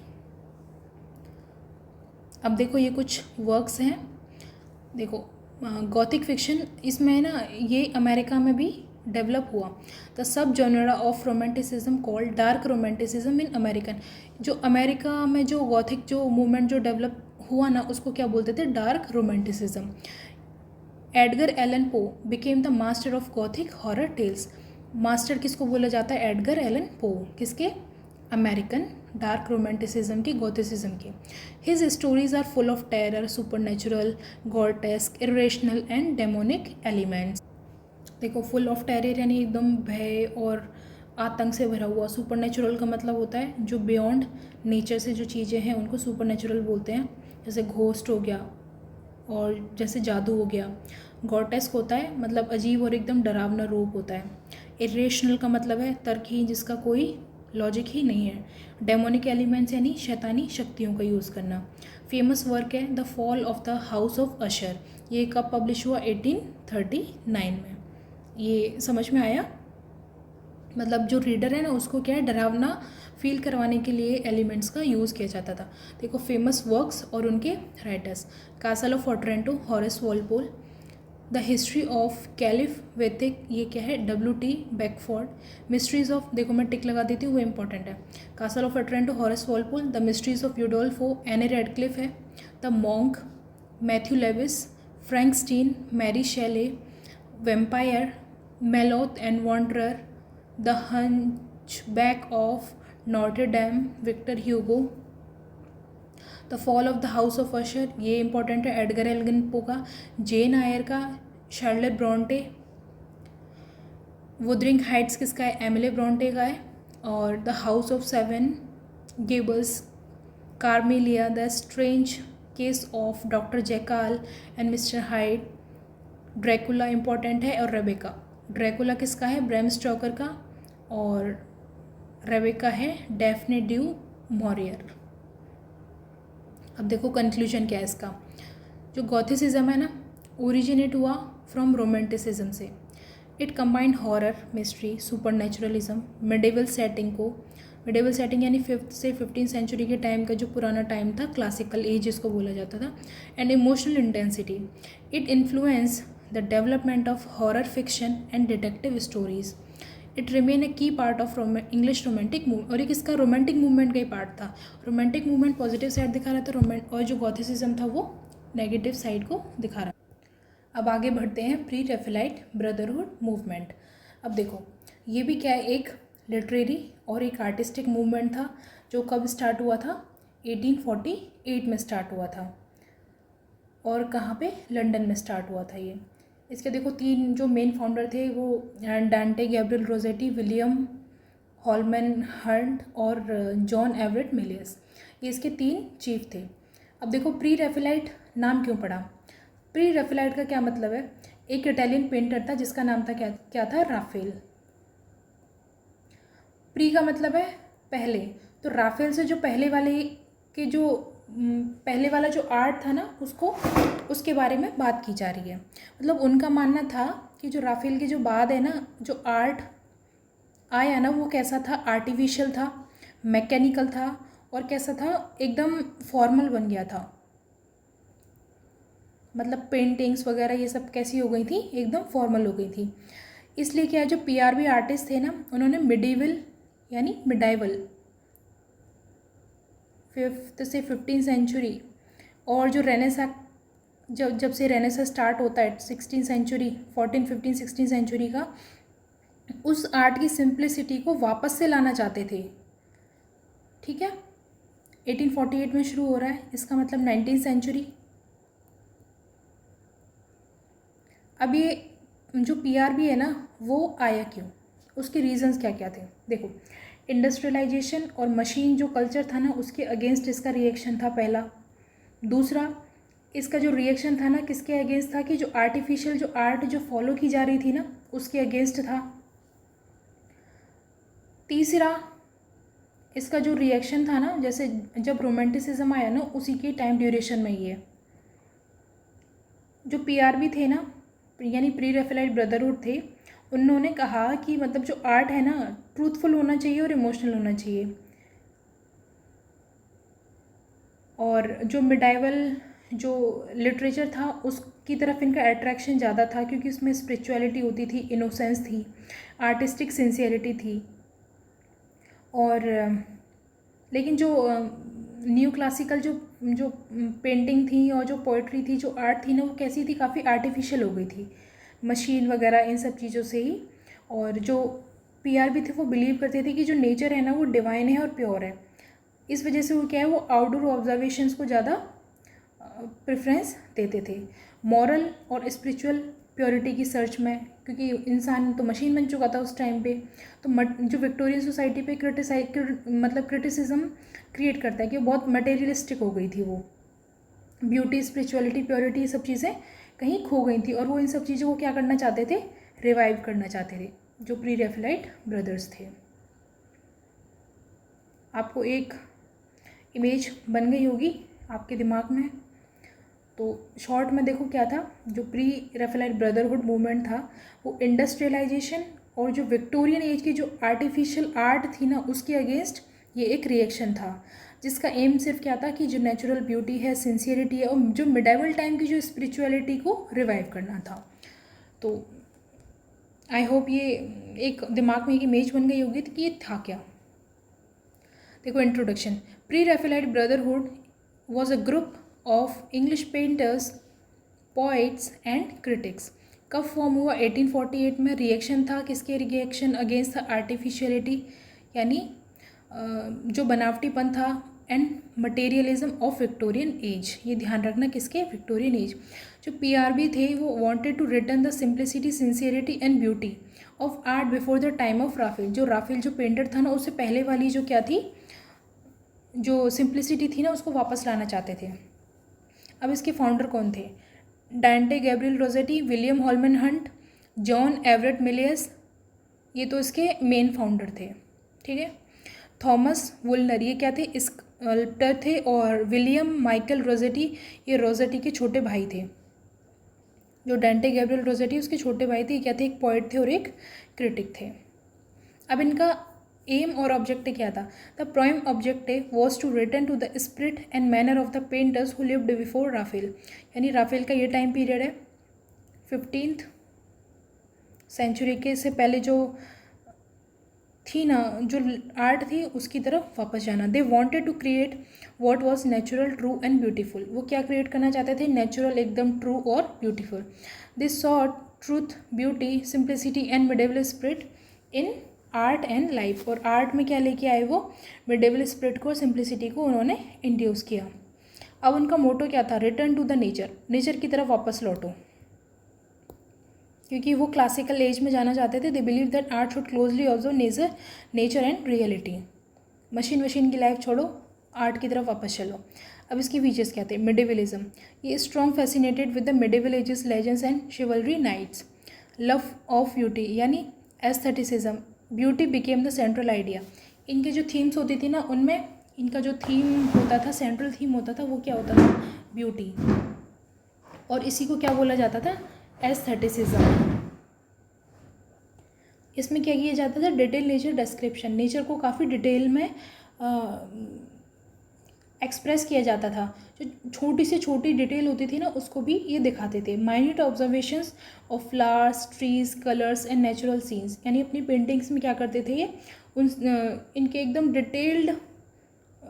[SPEAKER 1] अब देखो ये कुछ वर्क्स हैं। देखो गॉथिक फिक्शन, इसमें ना ये अमेरिका में भी डेवलप हुआ। The sub genre of romanticism called dark romanticism in American. जो अमेरिका में जो गॉथिक जो मूवमेंट जो डेवलप हुआ ना, उसको क्या बोलते थे, dark romanticism. Edgar Allan Poe became the master of gothic horror tales. Master किसको बोला जाता है, एडगर एलन पो, किसके, अमेरिकन डार्क रोमांटिसिज्म की, गॉथिसिज्म की। His stories are full of terror, supernatural, grotesque, irrational and demonic elements. देखो, full of terror यानी एकदम भय और आतंक से भरा हुआ। सुपरनेचुरल का मतलब होता है जो बियॉन्ड नेचर से जो चीज़ें हैं उनको सुपरनेचुरल बोलते हैं, जैसे घोस्ट हो गया और जैसे जादू हो गया। गॉर्टेस्क होता है मतलब अजीब और एकदम डरावना रूप होता है। इरेशनल का मतलब है तर्कहीन, जिसका कोई लॉजिक ही नहीं है। डेमोनिक एलिमेंट्स यानी शैतानी शक्तियों का यूज़ करना। फेमस वर्क है the fall of the house of Usher. ये कब पब्लिश हुआ, 1839 में। ये समझ में आया, मतलब जो रीडर है ना उसको क्या है, डरावना फील करवाने के लिए एलिमेंट्स का यूज़ किया जाता था। देखो फेमस वर्क्स और उनके writers, castle of Otranto, Horace Walpole. The history of caliph Vathek, ये क्या है, W.T. बेकफोर्ड। मिस्ट्रीज ऑफ, देखो मैं टिक लगा देती हूँ, वो इंपॉर्टेंट है। Castle of Otranto, Horace Walpole. The mysteries of Udolpho, Ann Radcliffe है। The monk, Matthew Lewis. Frankenstein, Mary Shelley. Vampire, Melmoth and wanderer. The hunchback of Notre Dame, Victor Hugo. The fall of the house of Usher, ये important है, Edgar Allan पो का। जेन आयर का, Charlotte Brontë. Wuthering Heights किसका है, Emile Brontë का है। और the house of seven gables, Carmilla. The strange case of doctor Jekyll and mister Hyde. Dracula important है, और रेबेका। ड्रैकुला किसका है, ब्रैम स्टॉकर का, और रेबेका है डेफ्ने ड्यू मॉरियर। अब देखो कंक्लूजन क्या है इसका। जो गॉथिसिज्म है ना, ओरिजिनेट हुआ फ्रॉम रोमांटिसिज्म से। It combined horror, mystery, supernaturalism, medieval setting को। मिडिवल सेटिंग यानी 5th से 15th सेंचुरी के टाइम का जो पुराना टाइम था, क्लासिकल एज जिसको बोला जाता था। And emotional intensity. It influence the development of horror fiction and detective stories. It remain a key part of English romantic movement. और ये किसका, रोमांटिक मूवमेंट का ही पार्ट था। रोमांटिक मूवमेंट पॉजिटिव साइड दिखा रहा था, और जो गॉथिसिज्म था वो नेगेटिव साइड को दिखा रहा। अब आगे बढ़ते हैं प्री रैफेलाइट ब्रदरहुड मूवमेंट। अब देखो ये भी क्या है, एक लिटरेरी और एक आर्टिस्टिक मूवमेंट था, जो कब स्टार्ट हुआ था, 1848 में स्टार्ट हुआ था। और कहाँ पे, लंदन में स्टार्ट हुआ था ये। इसके देखो तीन जो मेन फाउंडर थे वो Dante Gabriel Rossetti, William Holman Hunt और जॉन एवरेट मिलियस, ये इसके तीन चीफ थे। अब देखो प्री रैफेलाइट नाम क्यों पड़ा? प्री रैफेलाइट का क्या मतलब है? एक इटालियन पेंटर था जिसका नाम था क्या था? राफेल। प्री का मतलब है पहले, तो राफेल से जो पहले वाले के जो पहले वाला जो आर्ट था ना उसके बारे में बात की जा रही है। मतलब उनका मानना था कि जो राफेल के जो बाद है ना जो आर्ट आया ना वो कैसा था? आर्टिफिशियल था, मैकेनिकल था और कैसा था? एकदम फॉर्मल बन गया था। मतलब पेंटिंग्स वगैरह ये सब कैसी हो गई थी? एकदम फॉर्मल हो गई थी। इसलिए क्या जो पीआरबी आर्टिस्ट थे ना उन्होंने मिडीवल यानी मिडाइवल 5th से 15th सेंचुरी और जो रेनेसा जब से रेनेसा स्टार्ट होता है 16th सेंचुरी 14, 15, 16 सेंचुरी का, उस आर्ट की सिंप्लिसिटी को वापस से लाना चाहते थे। ठीक है, 1848 में शुरू हो रहा है, इसका मतलब 19th सेंचुरी। अब ये जो पीआरबी है ना वो आया क्यों? उसके रीजंस क्या क्या थे? देखो, इंडस्ट्रियलाइजेशन और मशीन जो कल्चर था ना उसके अगेंस्ट इसका रिएक्शन था पहला। दूसरा, इसका जो रिएक्शन था ना किसके अगेंस्ट था? कि जो आर्टिफिशियल जो आर्ट जो फॉलो की जा रही थी ना उसके अगेंस्ट था। तीसरा, इसका जो रिएक्शन था ना जैसे जब रोमांटिसिज्म आया ना उसी के टाइम ड्यूरेशन में ये जो पीआरबी थे ना यानी प्री रैफेलाइट ब्रदरहुड थे, उन्होंने कहा कि मतलब जो आर्ट है ना ट्रूथफुल होना चाहिए और इमोशनल होना चाहिए। और जो मिडाइवल जो लिटरेचर था उसकी तरफ इनका अट्रैक्शन ज़्यादा था क्योंकि उसमें स्पिरिचुअलिटी होती थी, इनोसेंस थी, आर्टिस्टिक सिंसियरिटी थी। और लेकिन जो न्यू क्लासिकल जो जो पेंटिंग थी और जो पोइट्री थी, जो आर्ट थी ना वो कैसी थी? काफ़ी आर्टिफिशियल हो गई थी, मशीन वगैरह इन सब चीज़ों से ही। और जो पीआरबी थे वो बिलीव करते थे कि जो नेचर है ना वो डिवाइन है और प्योर है। इस वजह से वो क्या है वो आउटडोर ऑब्जर्वेशंस को ज़्यादा प्रेफरेंस देते थे मॉरल और स्पिरिचुअल प्योरिटी की सर्च में, क्योंकि इंसान तो मशीन बन चुका था उस टाइम पे। तो जो विक्टोरियन सोसाइटी पे मतलब क्रिटिसिज्म क्रिएट करता है कि वो बहुत मटेरियलिस्टिक हो गई थी, वो ब्यूटी, स्पिरिचुअलिटी, प्योरिटी, सब चीज़ें कहीं खो गई थी और वो इन सब चीज़ों को क्या करना चाहते थे? रिवाइव करना चाहते थे, जो प्री रैफेलाइट ब्रदर्स थे। आपको एक इमेज बन गई होगी आपके दिमाग में। तो शॉर्ट में देखो क्या था, जो प्री रैफेलाइट ब्रदरहुड मूवमेंट था वो इंडस्ट्रियलाइजेशन और जो विक्टोरियन एज की जो आर्टिफिशियल आर्ट थी ना उसके अगेंस्ट ये एक रिएक्शन था, जिसका एम सिर्फ क्या था कि जो नेचुरल ब्यूटी है, सिंसियरिटी है और जो मिडाइवल टाइम की जो स्पिरिचुअलिटी को रिवाइव करना था। तो आई होप ये एक दिमाग में एक इमेज बन गई होगी कि ये था क्या। देखो introduction, pre Raphaelite brotherhood was a group of English painters, poets and critics. कब फॉर्म हुआ? 1848 में। रिएक्शन था किसके? रिएक्शन अगेंस्ट था आर्टिफिशियलिटी यानी जो बनावटीपन था and materialism of Victorian age. ये ध्यान रखना किसके? Victorian age. जो पीआरबी थे वो wanted to return the simplicity, sincerity and beauty of art before the time of Raphael. जो राफेल जो पेंटर था ना उससे पहले वाली जो क्या थी, जो सिंप्लिसिटी थी ना उसको वापस लाना चाहते थे। अब इसके फाउंडर कौन थे? Dante Gabriel Rossetti, William Holman Hunt, John Everett Millais, ये तो इसके मेन फाउंडर थे। ठीक है, थॉमस वुलनर ये क्या थे? स्कल्प्टर थे। और विलियम माइकल रोजेटी ये रोजेटी के छोटे भाई थे। जो डांटे गैब्रियल रोजेटी उसके छोटे भाई थे, ये क्या थे? एक पोइट थे और एक क्रिटिक थे। अब इनका एम और ऑब्जेक्टिव क्या था? The prime objective was to return to the spirit and manner of the painters who lived before Raphael. यानी राफेल का ये टाइम पीरियड है 15th सेंचुरी के से पहले जो थी ना जो आर्ट थी उसकी तरफ वापस जाना। They wanted to create what was natural, true and beautiful. वो क्या क्रिएट करना चाहते थे? नेचुरल, एकदम ट्रू और beautiful. This sought truth, beauty, simplicity and medieval spirit in art and life. और आर्ट में क्या लेके आए वो? मिडेवल स्पिरिट को, सिंप्लिसिटी को उन्होंने इंड्यूस किया। अब उनका मोटो क्या था? Return to the nature, nature की तरफ वापस लौटो। क्योंकि वो क्लासिकल एज में जाना चाहते थे। They believe that art should closely observe nature and reality. Machine की लाइफ छोड़ो, आर्ट की तरफ वापस चलो। अब इसकी फीचर्स क्या थे? मिडिवलिज्म, ये strong fascinated with the medieval ages legends and chivalry knights. Love of beauty यानी aestheticism, beauty became the central idea. इनके जो थीम्स होती थी ना, उनमें इनका जो थीम होता था, सेंट्रल थीम होता था, वो क्या होता था? ब्यूटी। और इसी को क्या बोला जाता था? एस्थेटिसिज्म। इसमें क्या किया जाता था? डिटेल नेचर डिस्क्रिप्शन, नेचर को काफ़ी डिटेल में एक्सप्रेस किया जाता था। जो छोटी से छोटी डिटेल होती थी ना, उसको भी ये दिखाते थे। Minute observations of flowers, trees, colours and natural scenes, यानी अपनी पेंटिंग्स में क्या करते थे ये? इनके एकदम डिटेल्ड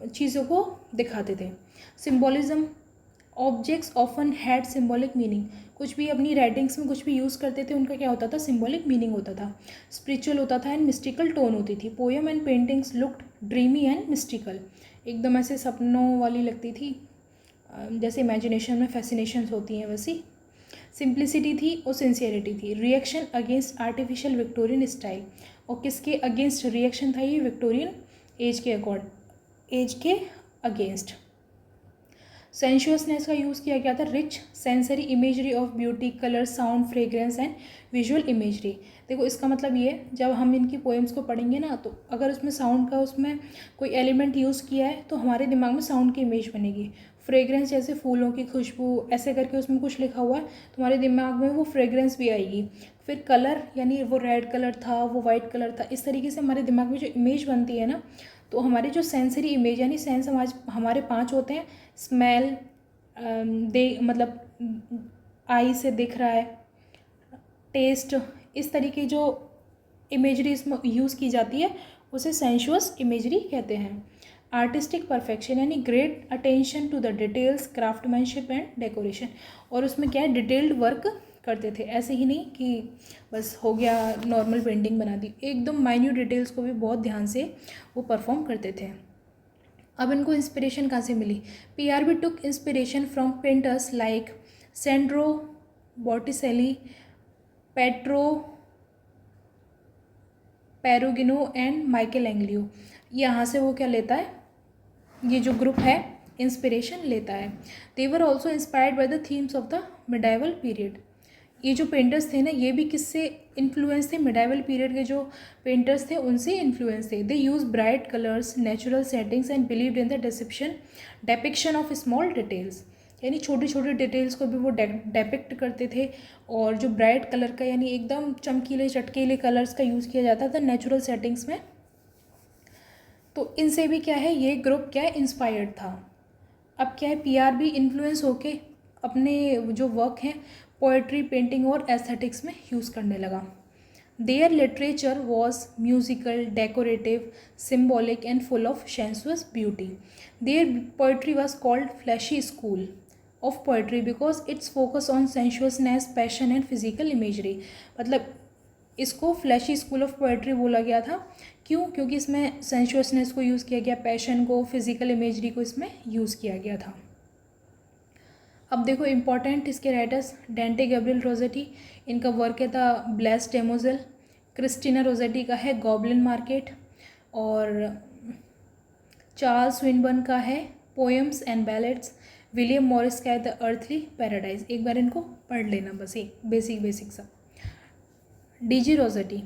[SPEAKER 1] चीज़ों को दिखाते थे। Symbolism, objects often had symbolic meaning, कुछ भी अपनी राइटिंग्स में कुछ भी यूज़ करते थे, उनका क्या होता था? सिम्बॉलिक मीनिंग होता था। स्पिरिचुअल होता था एंड मिस्टिकल टोन होती थी। Poem and paintings looked dreamy and mystical, एकदम ऐसे सपनों वाली लगती थी, जैसे इमेजिनेशन में फैसिनेशंस होती हैं वैसी। सिंप्लिसिटी थी और सिंसियरिटी थी। Reaction against artificial Victorian style, और किसके अगेंस्ट रिएक्शन था ये? विक्टोरियन एज के अगेंस्ट। सेंशुअसनेस का यूज़ किया गया था। Rich sensory imagery of beauty, colour, sound, fragrance and visual imagery. देखो इसका मतलब ये, जब हम इनकी पोएम्स को पढ़ेंगे ना, तो अगर उसमें साउंड का उसमें कोई एलिमेंट यूज़ किया है तो हमारे दिमाग में साउंड की इमेज बनेगी। फ्रेग्रेंस जैसे फूलों की खुशबू, ऐसे करके उसमें कुछ लिखा हुआ है तो हमारे दिमाग में वो फ्रेग्रेंस भी आएगी। फिर कलर, यानी वो रेड कलर था, वो वाइट कलर था, इस तरीके से हमारे दिमाग में जो इमेज बनती है ना, तो हमारी जो सेंसरी इमेज, यानी सेंस हमारे 5 होते हैं। स्मेल, मतलब आई से दिख रहा है, टेस्ट, इस तरीके जो इमेजरी इसमें यूज़ की जाती है उसे सेंशुअस इमेजरी कहते हैं। आर्टिस्टिक परफेक्शन, यानी great attention to the details, craftsmanship and decoration, और उसमें क्या है? डिटेल्ड वर्क करते थे। ऐसे ही नहीं कि बस हो गया नॉर्मल पेंटिंग बना दी, एकदम माइन्यूट डिटेल्स को भी बहुत ध्यान से वो परफॉर्म करते थे। अब इनको इंस्पिरेशन कहाँ से मिली? PRB took inspiration from painters like Sandro, Botticelli, Pietro Perugino and Michelangelo. यहाँ से वो क्या लेता है? ये जो ग्रुप है इंस्पिरेशन लेता है। They were also inspired by the themes of the medieval period. ये जो पेंटर्स थे ना, ये भी किससे इन्फ्लुएंस थे? मिडाइवल पीरियड के जो पेंटर्स थे उनसे इन्फ्लुएंस थे। They use bright colours, natural settings and believed in the depiction of small details, यानी छोटी छोटी डिटेल्स को भी वो डेपिक्ट करते थे। और जो ब्राइट कलर का, यानी एकदम चमकीले चटकीले कलर्स का यूज़ किया जाता था नेचुरल सेटिंग्स में। तो इनसे भी क्या है? ये ग्रुप क्या है? इंस्पायर्ड था। अब क्या है? पीआरबी इन्फ्लुएंस होके अपने जो वर्क हैं पोएट्री, पेंटिंग और एस्थेटिक्स में यूज़ करने लगा। Their literature was musical, decorative, symbolic and full of sensuous beauty. Their poetry was called fleshly school of poetry because its focus on sensuousness, passion and physical imagery. मतलब इसको flashy school of poetry बोला गया था। क्यों? क्योंकि इसमें sensuousness को use किया गया, पैशन को, फिजिकल इमेजरी को इसमें यूज़ किया गया था। अब देखो इंपॉर्टेंट इसके राइटर्स, डेंटे गैब्रियल रोजेटी, इनका वर्क है द ब्लेस डेमोजेल। क्रिस्टीना रोजेटी का है गॉबलिन मार्केट, और चार्ल्स स्विनबर्न का है poems and ballets. William Morris का है द अर्थली पैराडाइज। एक बार इनको पढ़ लेना बस, एक बेसिक सा। DG Rossetti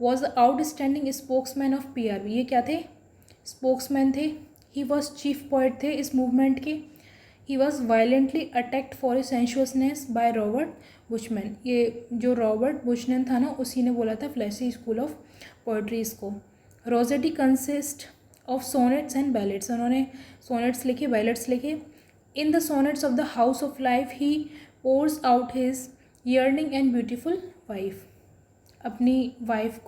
[SPEAKER 1] was the outstanding spokesman of PRB. ये क्या थे? स्पोक्समैन थे। ही वॉज चीफ पोएट थे इस मूवमेंट के। He was violently attacked for sensuousness by Robert bushman. ये जो रॉबर्ट बुशमैन था ना, उसी ने बोला था फ्लैशी स्कूल ऑफ पोएट्री इसको। Rossetti consist of sonnets and ballads. उन्होंने सोनेट्स लिखे, बैलेट्स लिखे। In the sonnets of the house of life he pours out his yearning and beautiful wife. अपनी वाइफ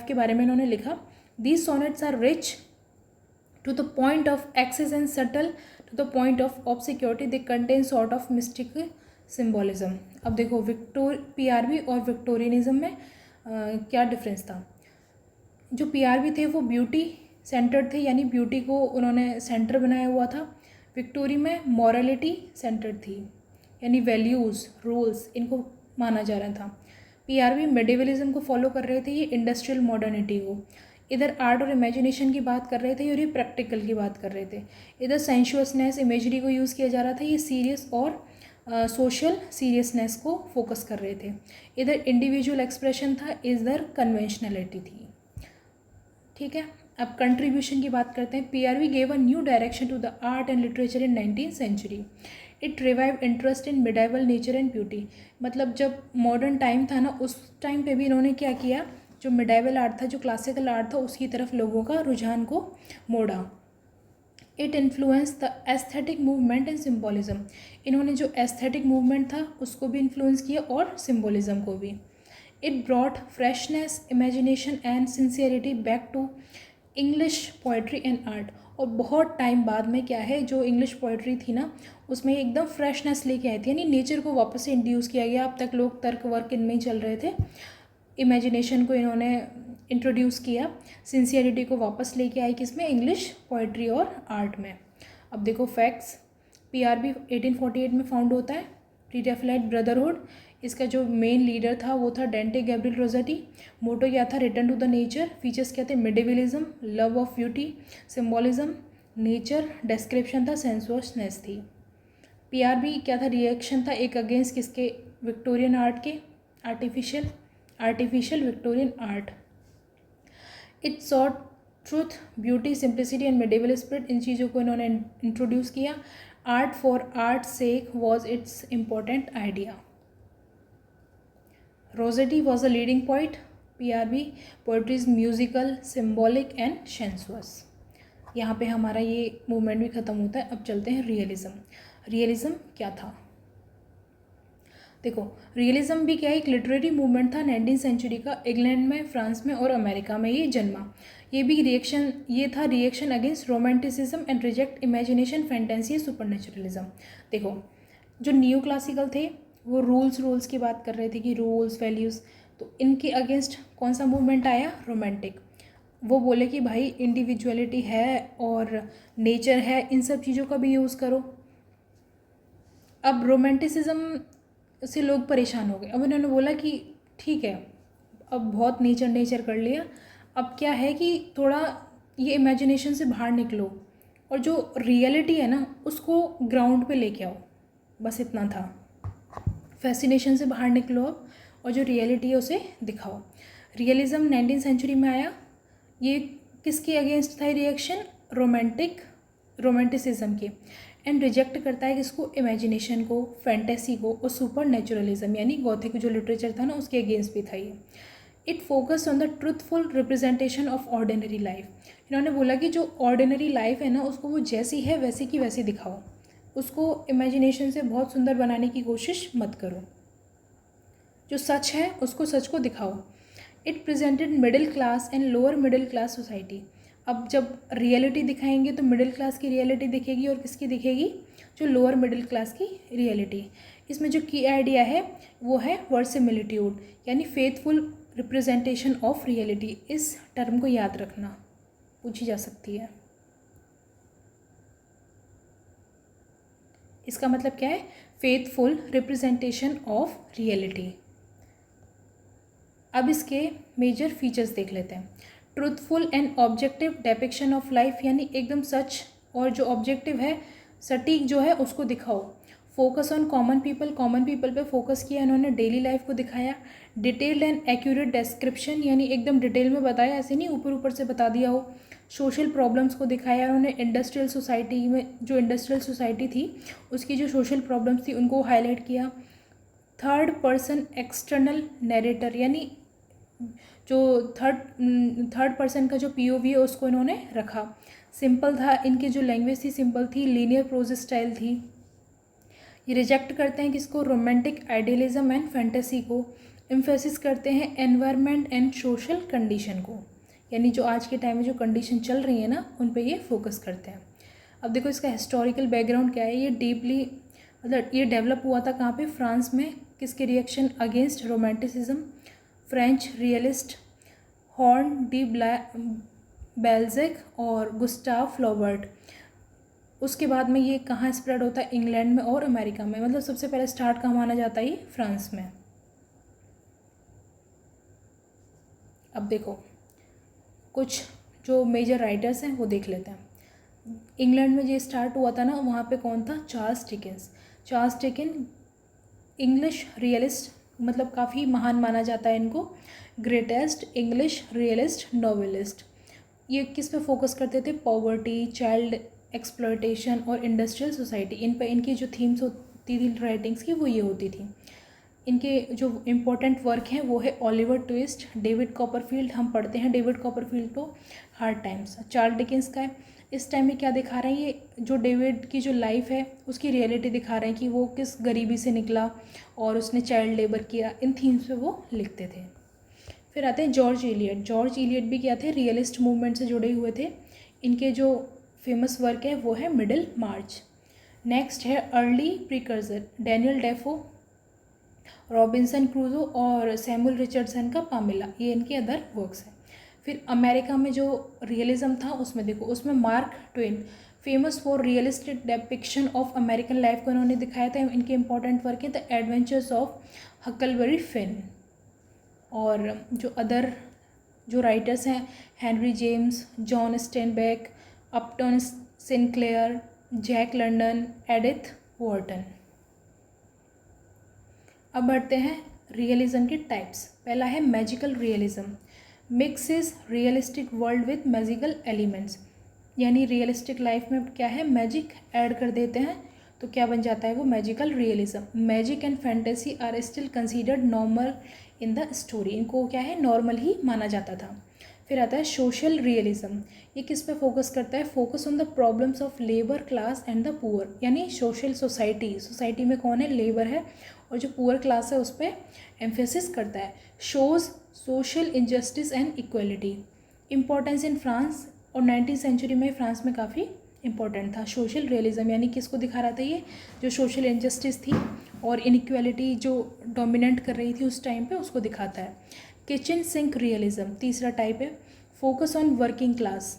[SPEAKER 1] के बारे में इन्होंने लिखा। These sonnets are rich to the point of excess and subtle to the point of obscurity. They contain sort of mystic symbolism. अब देखो PRB और Victorianism में क्या डिफरेंस था? जो पीआरबी थे वो ब्यूटी सेंटर्ड थे, यानी ब्यूटी को उन्होंने सेंटर बनाया हुआ था। विक्टोरी में मॉरलिटी सेंटर्ड थी, यानी वैल्यूज़, रूल्स, इनको माना जा रहा था। पीआरवी मेडिवलिज्म को फॉलो कर रहे थे, ये इंडस्ट्रियल मॉडर्निटी को। इधर आर्ट और इमेजिनेशन की बात कर रहे थे और ये प्रैक्टिकल की बात कर रहे थे। इधर सेंशुअसनेस इमेजरी को यूज़ किया जा रहा था, ये सीरियस और सोशल सीरियसनेस को फोकस कर रहे थे। इधर इंडिविजुअल एक्सप्रेशन था, इधर कन्वेंशनलिटी थी। ठीक है, अब कंट्रीब्यूशन की बात करते हैं। PRB gave a new direction to the art and literature in 19th century. It revive interest in medieval nature and beauty. मतलब जब मॉडर्न टाइम था ना, उस टाइम पे भी इन्होंने क्या किया, जो मिडाइवल आर्ट था, जो क्लासिकल आर्ट था, उसकी तरफ लोगों का रुझान को मोड़ा। It influence the aesthetic movement and symbolism. इन्होंने जो एस्थेटिक मूवमेंट था उसको भी इन्फ्लुएंस किया और सिम्बोलिज्म को भी। It brought freshness, imagination and sincerity back to English poetry and art. और बहुत टाइम बाद में क्या है, जो इंग्लिश पोइट्री थी ना, उसमें एकदम फ्रेशनेस लेके आई थी, यानी नेचर को वापस से इंड्यूस किया गया। अब तक लोग तर्क वर्क इनमें ही चल रहे थे, इमेजिनेशन को इन्होंने इंट्रोड्यूस किया, सिंसियरिटी को वापस लेके आई किसमें, इंग्लिश पोइट्री और आर्ट में। अब देखो फैक्ट्स। पीआरबी 1848 में फाउंड होता है, प्री राफेलाइट ब्रदरहुड। इसका जो मेन लीडर था वो था डेंटे गैब्रियल रोसेटी। मोटो क्या था, return to the nature. Features क्या थे, medievalism, love of beauty, symbolism, nature, description था, सेंसुअसनेस थी। पीआरबी क्या था, रिएक्शन था एक अगेंस्ट किसके, विक्टोरियन आर्ट के, artificial Victorian art. It sought truth, beauty, simplicity and medieval spirit. इन चीज़ों को इन्होंने इंट्रोड्यूस किया। Art for art sake was its important idea. Rossetti was a leading poet. PRB poetry is musical, symbolic and sensuous. यहाँ पे हमारा ये movement भी ख़त्म होता है। अब चलते हैं रियलिज्म। रियलिज्म क्या था, देखो रियलिज्म भी क्या है, एक लिटरेरी मूवमेंट था 19th सेंचुरी का। इंग्लैंड में, फ्रांस में और अमेरिका में ये जन्मा। ये भी रिएक्शन, ये था reaction against romanticism and reject imagination, fantasy, supernaturalism. देखो जो न्यू क्लासिकल थे वो रूल्स की बात कर रहे थे कि रूल्स वैल्यूज़, तो इनके अगेंस्ट कौन सा मूवमेंट आया, रोमांटिक। वो बोले कि भाई इंडिविजुअलिटी है और नेचर है, इन सब चीज़ों का भी यूज़ करो। अब रोमांटिसिज्म से लोग परेशान हो गए। अब इन्होंने बोला कि ठीक है, अब बहुत नेचर कर लिया, अब क्या है कि थोड़ा ये इमेजिनेशन से बाहर निकलो और जो रियलिटी है ना उसको ग्राउंड पे लेके आओ, बस इतना था। फैसिनेशन से बाहर निकलो अब और जो रियलिटी है उसे दिखाओ। रियलिज्म 19th सेंचुरी में आया। ये किसके अगेंस्ट था रिएक्शन, रोमांटिसिज्म के, एंड रिजेक्ट करता है किसको, इमेजिनेशन को, फैंटेसी को और सुपर नेचुरलिज्म यानी गॉथिक जो लिटरेचर था ना उसके अगेंस्ट भी था ये। It focus on the truthful representation of ordinary life. इन्होंने बोला कि जो ऑर्डिनरी लाइफ है ना उसको वो जैसी है वैसी की वैसी दिखाओ, उसको इमेजिनेशन से बहुत सुंदर बनाने की कोशिश मत करो, जो सच है उसको सच को दिखाओ। It presented middle class and lower middle class society. अब जब रियलिटी दिखाएंगे तो मिडिल क्लास की रियलिटी दिखेगी और किसकी दिखेगी, जो लोअर मिडिल क्लास की रियलिटी। इसमें जो की आइडिया है वो है वर्सिमिलिट्यूड, यानी फेथफुल रिप्रेजेंटेशन ऑफ रियलिटी। इस टर्म को याद रखना, पूछी जा सकती है। इसका मतलब क्या है, फेथफुल रिप्रेजेंटेशन ऑफ रियलिटी। अब इसके मेजर फीचर्स देख लेते हैं। Truthful and objective depiction of life, यानी एकदम सच और जो ऑब्जेक्टिव है, सटीक जो है उसको दिखाओ। फोकस ऑन कॉमन पीपल पे फोकस किया इन्होंने, डेली लाइफ को दिखाया। डिटेल्ड एंड एक्यूरेट डिस्क्रिप्शन, यानी एकदम डिटेल में बताया, ऐसे नहीं ऊपर से बता दिया हो। सोशल प्रॉब्लम्स को दिखाया उन्होंने। इंडस्ट्रियल सोसाइटी में, जो इंडस्ट्रियल सोसाइटी थी उसकी जो सोशल प्रॉब्लम्स थी उनको हाईलाइट किया। थर्ड पर्सन एक्सटर्नल नैरेटर, यानी जो थर्ड पर्सन का जो पीओवी है उसको इन्होंने रखा। सिंपल था, इनकी जो लैंग्वेज थी सिंपल थी, लीनियर प्रोज स्टाइल थी। ये रिजेक्ट करते हैं किसको, रोमांटिक आइडियलिज्म एंड फैंटेसी को। एम्फेसिस करते हैं एनवायरनमेंट एंड सोशल कंडीशन को, यानी जो आज के टाइम में जो कंडीशन चल रही है ना उन पे ये फोकस करते हैं। अब देखो इसका हिस्टोरिकल बैकग्राउंड क्या है। ये डीपली मतलब ये डेवलप हुआ था कहाँ पे, फ्रांस में। किसके reaction against romanticism, French realist हॉर्न डी बेल्जेक और गुस्टाव फ्लॉबर्ट। उसके बाद में ये कहाँ स्प्रेड होता है, इंग्लैंड में और अमेरिका में। मतलब सबसे पहले स्टार्ट कहाँ माना जाता है, ये फ्रांस में। अब देखो कुछ जो मेजर राइटर्स हैं वो देख लेते हैं। इंग्लैंड में ये स्टार्ट हुआ था ना, वहाँ पे कौन था? Charles Dickens. Charles Dickens English realist, मतलब काफ़ी महान माना जाता है इनको, ग्रेटेस्ट इंग्लिश रियलिस्ट नॉवेलिस्ट। ये किस पे फोकस करते थे? पॉवर्टी, चाइल्ड एक्सप्लॉयटेशन और इंडस्ट्रियल सोसाइटी। इन पर इनकी जो थीम्स होती थी राइटिंग्स की वो ये होती थी। इनके जो इम्पोर्टेंट वर्क हैं वो है ओलिवर ट्विस्ट, डेविड कॉपरफील्ड, हम पढ़ते हैं डेविड कॉपरफील्ड को, हार्ड टाइम्स। चार्ल्स डिकेंस का है। इस टाइम में क्या दिखा रहे हैं? ये जो डेविड की जो लाइफ है उसकी रियलिटी दिखा रहे हैं कि वो किस गरीबी से निकला और उसने चाइल्ड लेबर किया। इन थीम्स पे वो लिखते थे। फिर आते हैं जॉर्ज इलियट। जॉर्ज इलियट भी क्या थे? रियलिस्ट मूवमेंट से जुड़े हुए थे। इनके जो फेमस वर्क है वो है मिडिल मार्च। नेक्स्ट है early precursor, Daniel Dafoe, Robinson क्रूजो और सैमुअल रिचर्डसन का पामेला, ये इनके अदर वर्क्स हैं। फिर अमेरिका में जो रियलिज्म था उसमें देखो, उसमें Mark Twain famous for realistic depiction of American life को इन्होंने दिखाया था। इनके इंपॉर्टेंट वर्क है the adventures of Huckleberry Finn. और जो अदर जो राइटर्स हैं, Henry James, John Steinbeck, Upton Sinclair, Jack London, Edith Wharton. अब बढ़ते हैं रियलिज्म के टाइप्स। पहला है magical realism, mixes realistic world with magical elements, यानी रियलिस्टिक लाइफ में क्या है? मैजिक ऐड कर देते हैं तो क्या बन जाता है वो? Magical realism. Magic and fantasy are still considered normal in the story, इनको क्या है? नॉर्मल ही माना जाता था। फिर आता है सोशल रियलिज्म। ये किस पे फोकस करता है? Focus on the problems of labour class and the poor, यानी सोशल सोसाइटी में कौन है? लेबर है, और जो पुअर क्लास है उस पर एम्फेसिस करता है। Shows social injustice and equality. Importance in France, और 19वीं सेंचुरी में फ्रांस में काफ़ी इंपॉर्टेंट था सोशल रियलिज्म, यानी किसको दिखा रहा था? ये जो सोशल इनजस्टिस थी और इनइक्वालिटी जो डोमिनेट कर रही थी उस टाइम पे, उसको दिखाता है। किचन सिंक रियलिज्म तीसरा टाइप है, focus on working class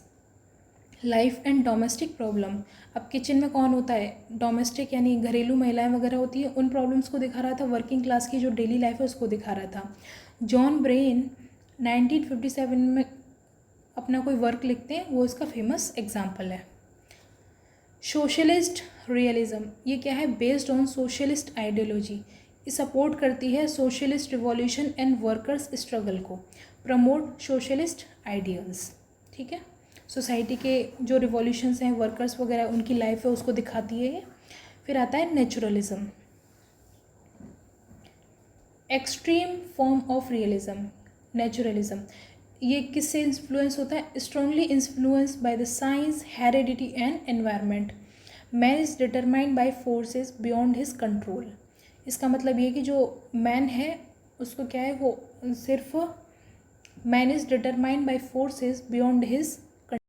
[SPEAKER 1] life and domestic problem. अब किचन में कौन होता है? डोमेस्टिक यानी घरेलू महिलाएं वगैरह होती है, उन प्रॉब्लम्स को दिखा रहा था। वर्किंग क्लास की जो डेली लाइफ है उसको दिखा रहा था। जॉन ब्रेन 1957 में अपना कोई वर्क लिखते हैं, वो इसका फेमस एग्जाम्पल है। सोशलिस्ट रियलिज्म, ये क्या है? बेस्ड ऑन सोशलिस्ट आइडियोलॉजी, ये सपोर्ट करती है socialist revolution and workers struggle को, प्रमोट सोशलिस्ट आइडियल्स। ठीक है, सोसाइटी के जो रिवॉल्यूशंस हैं, वर्कर्स वगैरह उनकी लाइफ है उसको दिखाती है ये। फिर आता है naturalism, extreme form of realism. Naturalism ये किससे इन्फ्लुएंस होता है? Strongly influence by the science, heredity and environment. Man is determined by forces beyond his control. इसका मतलब ये कि जो मैन है उसको क्या है? वो सिर्फ man is determined by forces beyond his